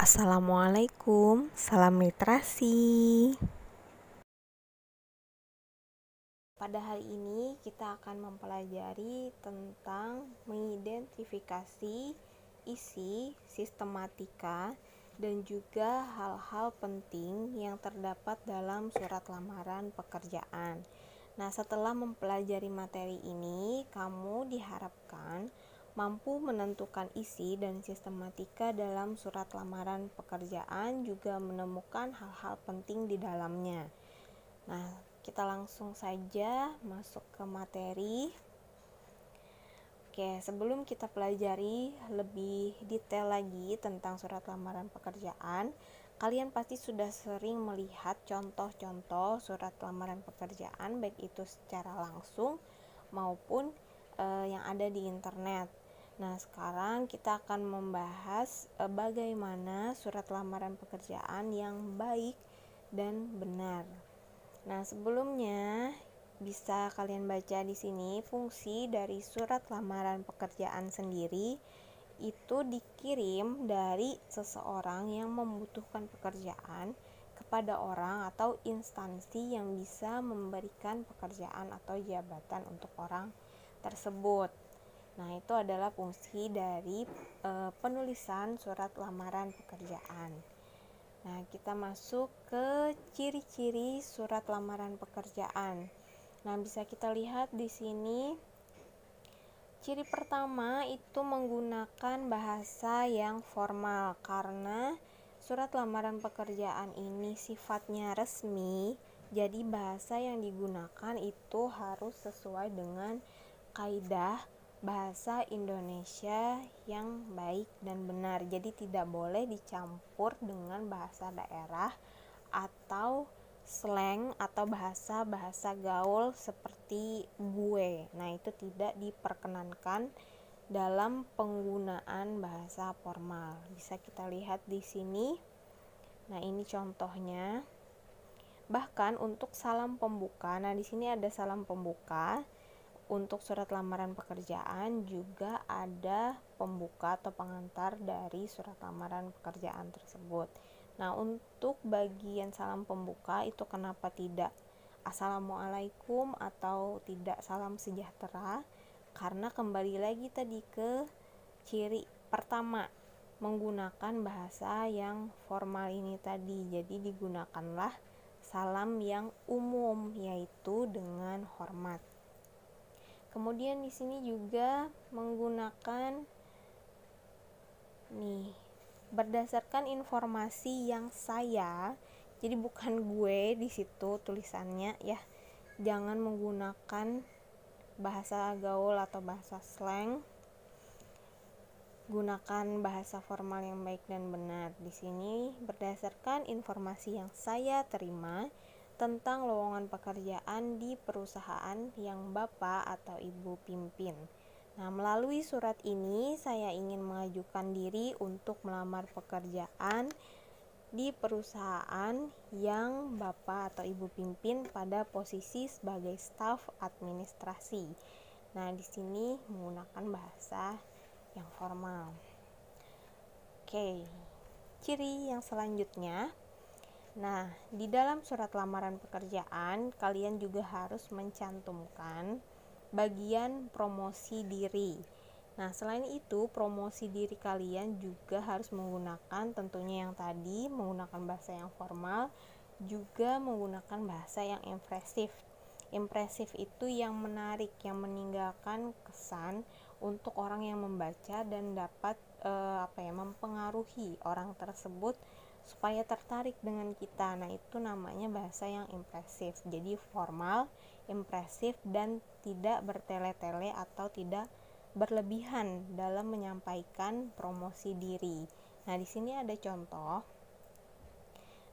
Assalamualaikum, salam literasi. Pada hari ini kita akan mempelajari tentang mengidentifikasi isi, sistematika, dan juga hal-hal penting yang terdapat dalam surat lamaran pekerjaan. Nah, setelah mempelajari materi ini, kamu diharapkan mampu menentukan isi dan sistematika dalam surat lamaran pekerjaan, juga menemukan hal-hal penting di dalamnya. Nah, kita langsung saja masuk ke materi. Oke, sebelum kita pelajari lebih detail lagi tentang surat lamaran pekerjaan, kalian pasti sudah sering melihat contoh-contoh surat lamaran pekerjaan, baik itu secara langsung maupun yang ada di internet. Nah, sekarang kita akan membahas bagaimana surat lamaran pekerjaan yang baik dan benar. Nah, sebelumnya bisa kalian baca di sini fungsi dari surat lamaran pekerjaan sendiri itu dikirim dari seseorang yang membutuhkan pekerjaan kepada orang atau instansi yang bisa memberikan pekerjaan atau jabatan untuk orang tersebut. Nah, itu adalah fungsi dari penulisan surat lamaran pekerjaan. Nah, kita masuk ke ciri-ciri surat lamaran pekerjaan. Nah, bisa kita lihat di sini. Ciri pertama itu menggunakan bahasa yang formal, karena surat lamaran pekerjaan ini sifatnya resmi, jadi bahasa yang digunakan itu harus sesuai dengan kaidah bahasa Indonesia yang baik dan benar. Jadi tidak boleh dicampur dengan bahasa daerah atau slang atau bahasa-bahasa gaul seperti gue. Nah, itu tidak diperkenankan dalam penggunaan bahasa formal. Bisa kita lihat di sini. Nah, ini contohnya. Bahkan untuk salam pembuka. Nah, di sini ada salam pembuka. Untuk surat lamaran pekerjaan juga ada pembuka atau pengantar dari surat lamaran pekerjaan tersebut. Nah, untuk bagian salam pembuka itu kenapa tidak Assalamualaikum atau tidak salam sejahtera? Karena kembali lagi tadi ke ciri pertama, menggunakan bahasa yang formal ini tadi. Jadi digunakanlah salam yang umum, yaitu dengan hormat. Kemudian di sini juga menggunakan berdasarkan informasi yang saya, jadi bukan gue di situ tulisannya ya. Jangan menggunakan bahasa gaul atau bahasa slang. Gunakan bahasa formal yang baik dan benar. Di sini berdasarkan informasi yang saya terima tentang lowongan pekerjaan di perusahaan yang Bapak atau Ibu pimpin. Nah, melalui surat ini saya ingin mengajukan diri untuk melamar pekerjaan di perusahaan yang Bapak atau Ibu pimpin pada posisi sebagai staf administrasi. Nah, di sini menggunakan bahasa yang formal. Oke, ciri yang selanjutnya. Nah, di dalam surat lamaran pekerjaan, kalian juga harus mencantumkan bagian promosi diri. Nah, selain itu, promosi diri kalian juga harus menggunakan tentunya yang tadi, menggunakan bahasa yang formal, juga menggunakan bahasa yang impresif. Impresif itu yang menarik, yang meninggalkan kesan untuk orang yang membaca dan dapat mempengaruhi orang tersebut supaya tertarik dengan kita. Nah, itu namanya bahasa yang impresif. Jadi formal, impresif, dan tidak bertele-tele atau tidak berlebihan dalam menyampaikan promosi diri. Nah, di sini ada contoh.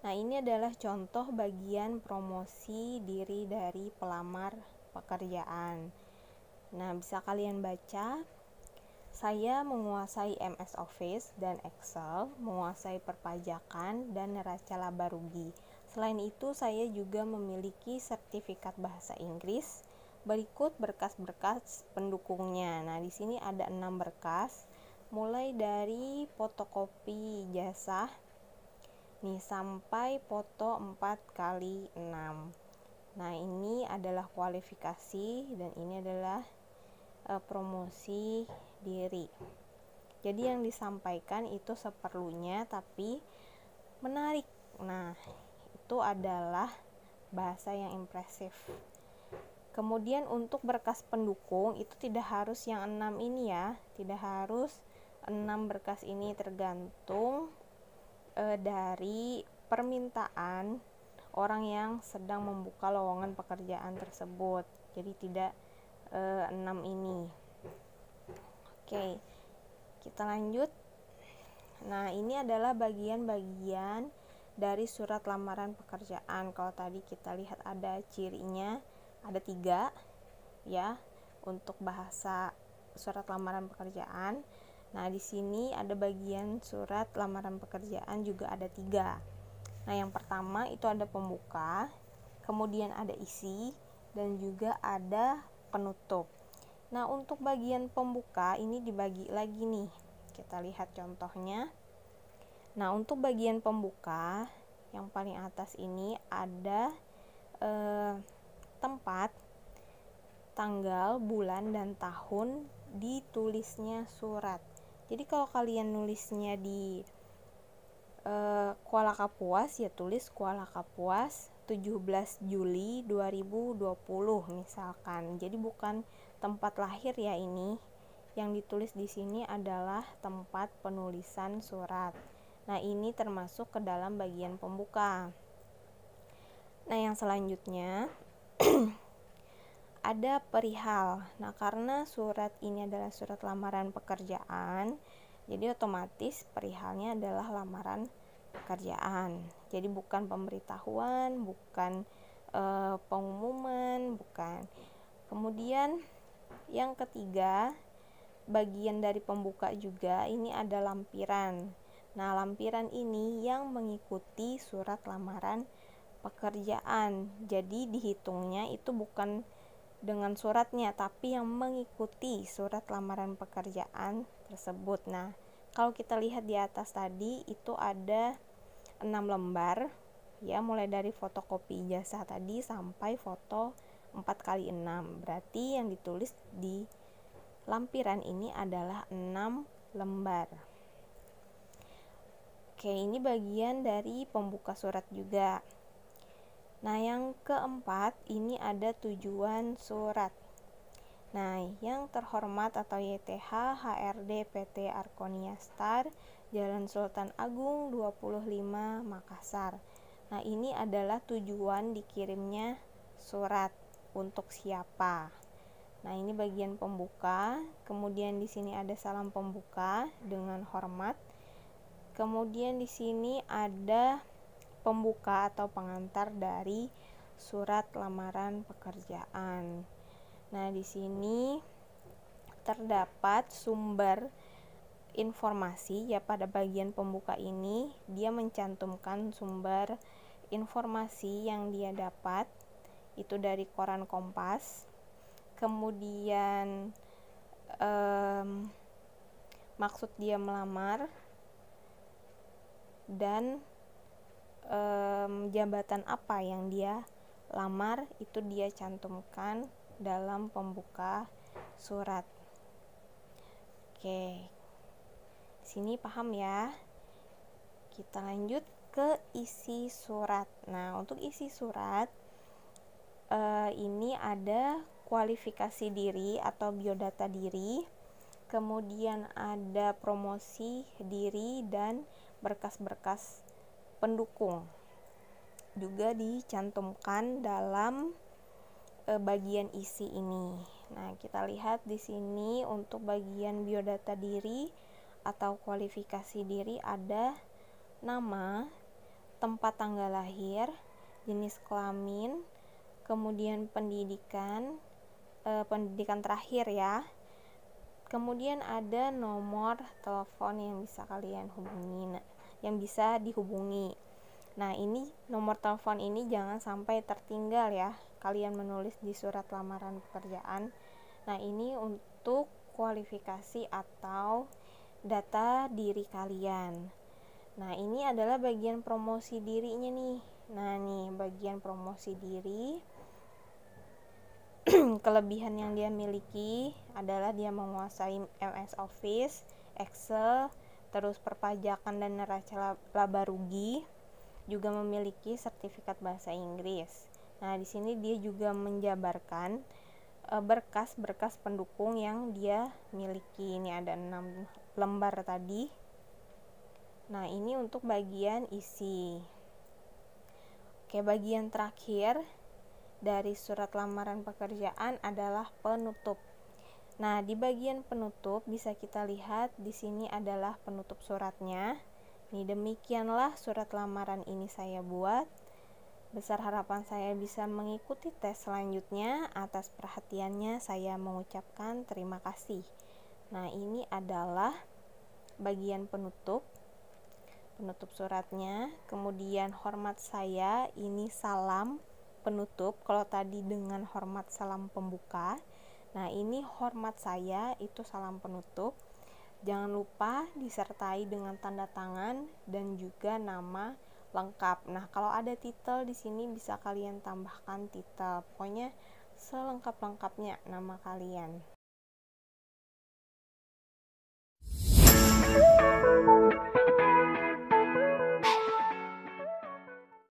Nah, ini adalah contoh bagian promosi diri dari pelamar pekerjaan. Nah, bisa kalian baca. Saya menguasai MS Office dan Excel, menguasai perpajakan dan neraca laba rugi. Selain itu, saya juga memiliki sertifikat bahasa Inggris. Berikut berkas-berkas pendukungnya. Nah, di sini ada 6 berkas. mulai dari fotokopi ijazah nih sampai foto 4x6. Nah, ini adalah kualifikasi dan ini adalah promosi diri. Jadi yang disampaikan itu seperlunya tapi menarik. Nah, itu adalah bahasa yang impresif. Kemudian untuk berkas pendukung itu tidak harus yang 6 ini ya, tidak harus 6 berkas ini, tergantung dari permintaan orang yang sedang membuka lowongan pekerjaan tersebut. Jadi tidak 6 ini. Oke, kita lanjut. Nah, ini adalah bagian-bagian dari surat lamaran pekerjaan. Kalau tadi kita lihat ada cirinya, ada 3 ya untuk bahasa surat lamaran pekerjaan. Nah, di sini ada bagian surat lamaran pekerjaan juga ada 3. Nah, yang pertama itu ada pembuka, kemudian ada isi, dan juga ada penutup. Nah, untuk bagian pembuka ini dibagi lagi nih. Kita lihat contohnya. Nah, untuk bagian pembuka yang paling atas ini ada tempat, tanggal, bulan, dan tahun ditulisnya surat. Jadi kalau kalian nulisnya di Kuala Kapuas ya tulis Kuala Kapuas 17 Juli 2020 misalkan. Jadi bukan tempat lahir ya ini. Yang ditulis di sini adalah tempat penulisan surat. Nah, ini termasuk ke dalam bagian pembuka. Nah, yang selanjutnya ada perihal. Nah, karena surat ini adalah surat lamaran pekerjaan, jadi otomatis perihalnya adalah lamaran pekerjaan. Jadi bukan pemberitahuan, bukan pengumuman, bukan. Kemudian yang ketiga, bagian dari pembuka juga ini ada lampiran. Nah, lampiran ini yang mengikuti surat lamaran pekerjaan. Jadi dihitungnya itu bukan dengan suratnya, tapi yang mengikuti surat lamaran pekerjaan tersebut. Nah, kalau kita lihat di atas tadi itu ada 6 lembar ya, mulai dari fotokopi ijazah tadi sampai foto 4x6. Berarti yang ditulis di lampiran ini adalah 6 lembar. Oke, ini bagian dari pembuka surat juga. Nah, yang keempat ini ada tujuan surat. Nah, yang terhormat atau YTH HRD PT Arkonia Star, Jalan Sultan Agung 25 Makassar. Nah, ini adalah tujuan dikirimnya surat untuk siapa. Nah, ini bagian pembuka. Kemudian di sini ada salam pembuka dengan hormat. Kemudian di sini ada pembuka atau pengantar dari surat lamaran pekerjaan. Nah, di sini terdapat sumber informasi ya, pada bagian pembuka ini dia mencantumkan sumber informasi yang dia dapat itu dari koran Kompas. Kemudian maksud dia melamar dan jabatan apa yang dia lamar itu dia cantumkan dalam pembuka surat. Oke, sini paham ya. Kita lanjut ke isi surat. Nah, untuk isi surat ini ada kualifikasi diri atau biodata diri, kemudian ada promosi diri dan berkas-berkas pendukung juga dicantumkan dalam bagian isi ini. Nah, kita lihat di sini untuk bagian biodata diri atau kualifikasi diri ada nama, tempat tanggal lahir, jenis kelamin, kemudian pendidikan terakhir ya. Kemudian ada nomor telepon yang bisa kalian hubungi, yang bisa dihubungi. Nah, ini nomor telepon ini jangan sampai tertinggal ya, kalian menulis di surat lamaran pekerjaan. Nah, ini untuk kualifikasi atau data diri kalian. Nah, ini adalah bagian promosi dirinya nih. Nah, nih bagian promosi diri. Kelebihan yang dia miliki adalah dia menguasai MS Office, Excel, terus perpajakan dan neraca laba rugi, juga memiliki sertifikat bahasa Inggris. Nah, di sini dia juga menjabarkan berkas-berkas pendukung yang dia miliki. Ini ada 6 lembar tadi. Nah, ini untuk bagian isi. Oke, bagian terakhir dari surat lamaran pekerjaan adalah penutup. Nah, di bagian penutup bisa kita lihat di sini adalah penutup suratnya. Ini demikianlah surat lamaran ini saya buat. Besar harapan saya bisa mengikuti tes selanjutnya. Atas perhatiannya saya mengucapkan terima kasih. Nah, ini adalah bagian penutup suratnya. Kemudian hormat saya, ini salam penutup. Kalau tadi dengan hormat salam pembuka, nah ini hormat saya itu salam penutup. Jangan lupa disertai dengan tanda tangan dan juga nama lengkap. Nah, kalau ada titel di sini bisa kalian tambahkan titel. Pokoknya selengkap-lengkapnya nama kalian.